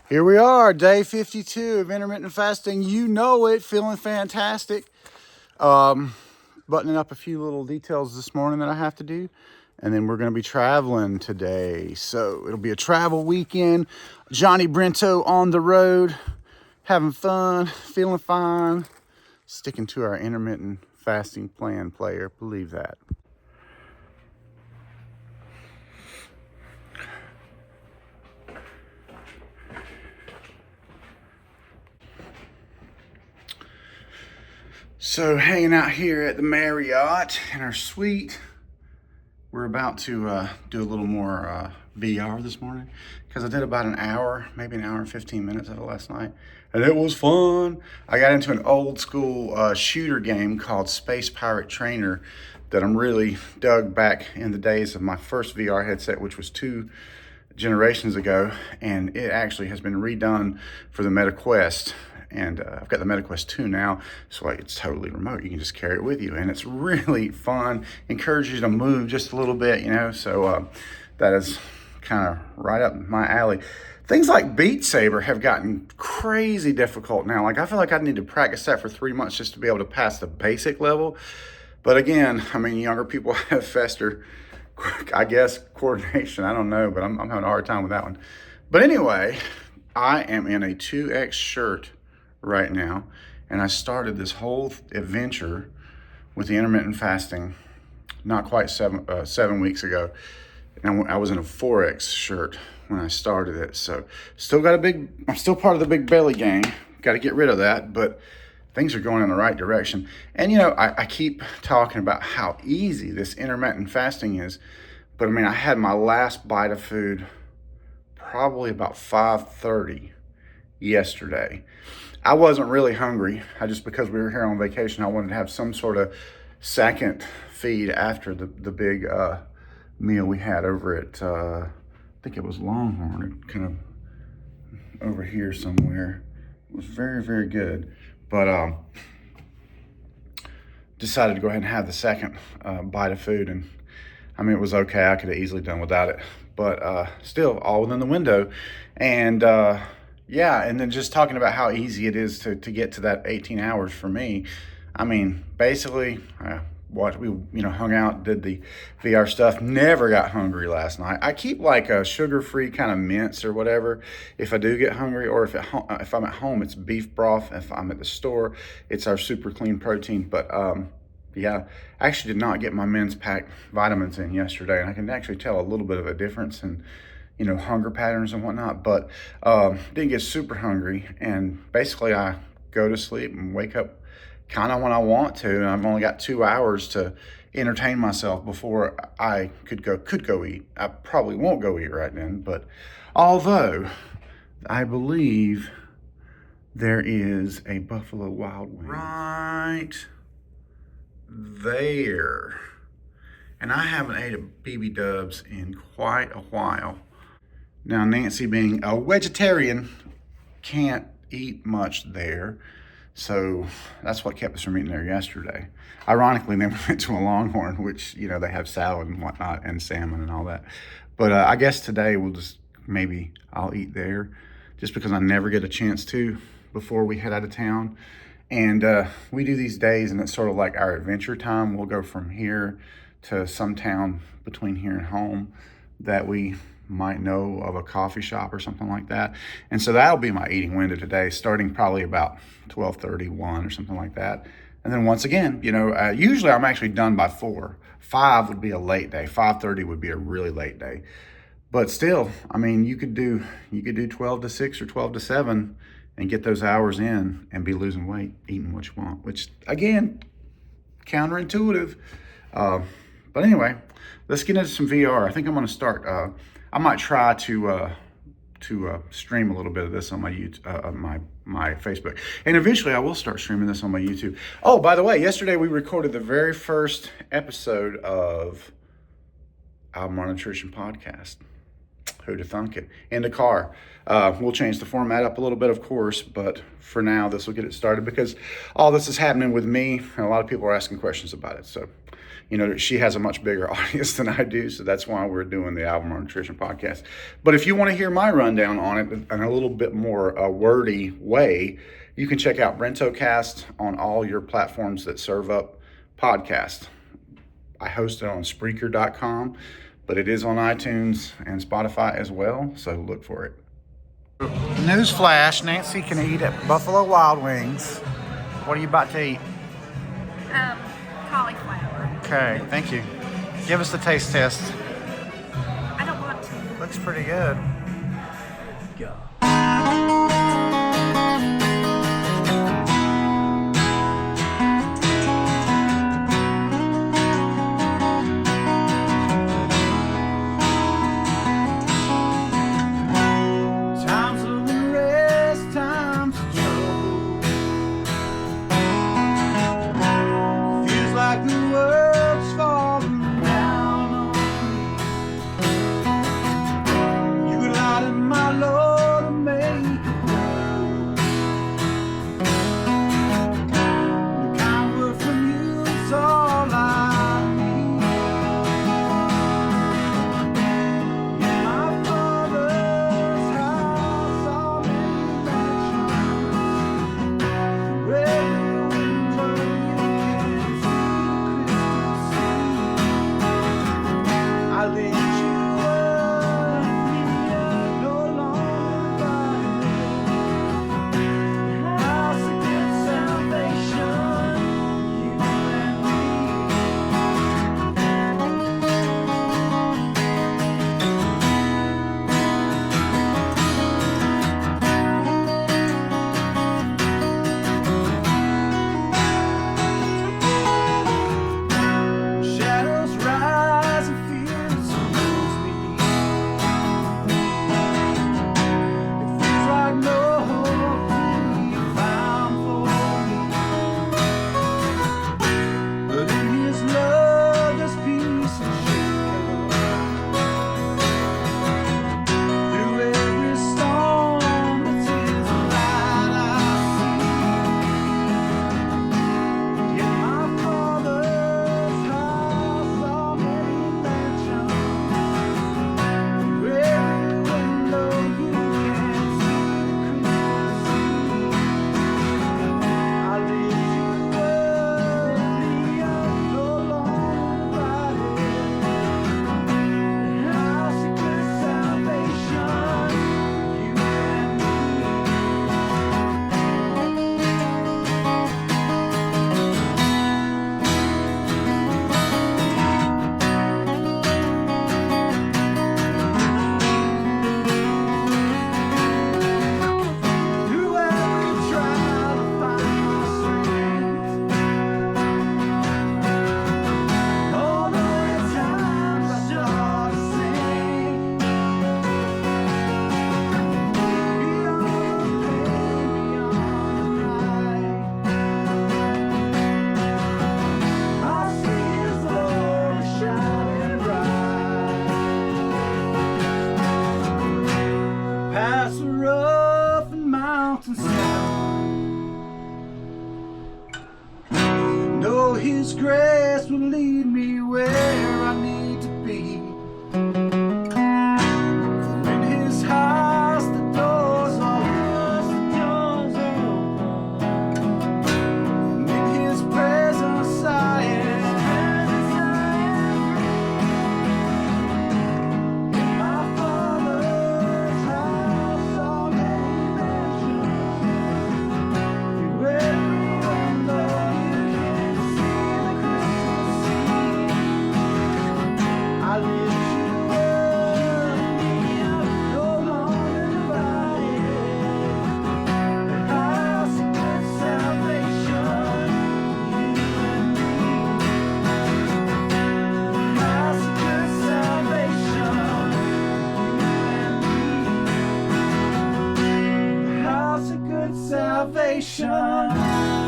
Here we are, day 52 of intermittent fasting. You know it, feeling fantastic. Buttoning up a few little details this morning that I have to do. And then we're going to be traveling today. So it'll be a travel weekend. Johnny Brento on the road, having fun, feeling fine, sticking to our intermittent fasting plan, player. Believe that. So hanging out here at the Marriott in our suite. We're about to do a little more VR this morning because I did about an hour, maybe an hour and 15 minutes of it last night. And it was fun. I got into an old school shooter game called Space Pirate Trainer that I'm really dug back in the days of my first VR headset, which was 2 generations ago. And it actually has been redone for the MetaQuest. And I've got the MetaQuest 2 now, so like it's totally remote. You can just carry it with you, and it's really fun. Encourages you to move just a little bit, so that is kind of right up my alley. Things like Beat Saber have gotten crazy difficult now. Like I feel like I need to practice that for 3 months just to be able to pass the basic level. But again, I mean, younger people have faster, I guess, coordination. I don't know, but I'm having a hard time with that one. But anyway, I am in a 2X shirt right now, and I started this whole adventure with the intermittent fasting not quite 7 weeks ago, and I was in a 4X shirt when I started it. So I'm still part of the big belly gang. Got to get rid of that, but things are going in the right direction. And I keep talking about how easy this intermittent fasting is, but I mean, I had my last bite of food probably about 5:30 yesterday. I wasn't really hungry. Because we were here on vacation, I wanted to have some sort of second feed after the big meal we had over at, I think it was Longhorn, kind of over here somewhere. It was very, very good. But decided to go ahead and have the second bite of food. And I mean, it was okay. I could have easily done without it. But still, all within the window. And yeah, and then just talking about how easy it is to get to that 18 hours for me. I mean, basically, we hung out, did the VR stuff, never got hungry last night. I keep like a sugar-free kind of mints or whatever if I do get hungry, or if I'm at home, it's beef broth. If I'm at the store, it's our super clean protein. But yeah, I actually did not get my men's pack vitamins in yesterday, and I can actually tell a little bit of a difference in hunger patterns and whatnot, but didn't get super hungry. And basically I go to sleep and wake up kind of when I want to, and I've only got 2 hours to entertain myself before I could go eat. I probably won't go eat right then, but although I believe there is a Buffalo Wild Wings right there, and I haven't ate a BB Dubs in quite a while. Now, Nancy, being a vegetarian, can't eat much there. So that's what kept us from eating there yesterday. Ironically, then we went to a Longhorn, which, they have salad and whatnot and salmon and all that. But I guess today I'll eat there just because I never get a chance to before we head out of town. And we do these days, and it's sort of like our adventure time. We'll go from here to some town between here and home that we might know of, a coffee shop or something like that. And so that'll be my eating window today, starting probably about 12:31 or something like that. And then once again, usually I'm actually done by 4. 5 would be a late day. 5:30 would be a really late day. But still, I mean, you could do 12 to 6 or 12 to 7 and get those hours in and be losing weight, eating what you want, which again, counterintuitive. But anyway, let's get into some VR. I think I'm going to start. I might try to stream a little bit of this on my YouTube, my Facebook, and eventually I will start streaming this on my YouTube. Oh, by the way, yesterday we recorded the very first episode of our Modern Nutrition Podcast. Who'd have thunk it? In the car. We'll change the format up a little bit, of course, but for now, this will get it started because all this is happening with me, and a lot of people are asking questions about it. So you know, she has a much bigger audience than I do, so that's why we're doing the Albemarle Nutrition Podcast. But if you want to hear my rundown on it in a little bit more wordy way, you can check out BrentoCast on all your platforms that serve up podcasts. I host it on Spreaker.com, but it is on iTunes and Spotify as well, so look for it. Newsflash, Nancy can eat at Buffalo Wild Wings. What are you about to eat? Cauliflower. Okay, thank you. Give us the taste test. I don't want to. Looks pretty good. His grace will lead me where I need to be. In His house, the doors are open. In His presence, I am. In my Father's house, are many mansions. Where everyone knows. I lift you up, no longer divided. The house of good salvation, you and me. The house of good salvation, you and me. The house of good salvation.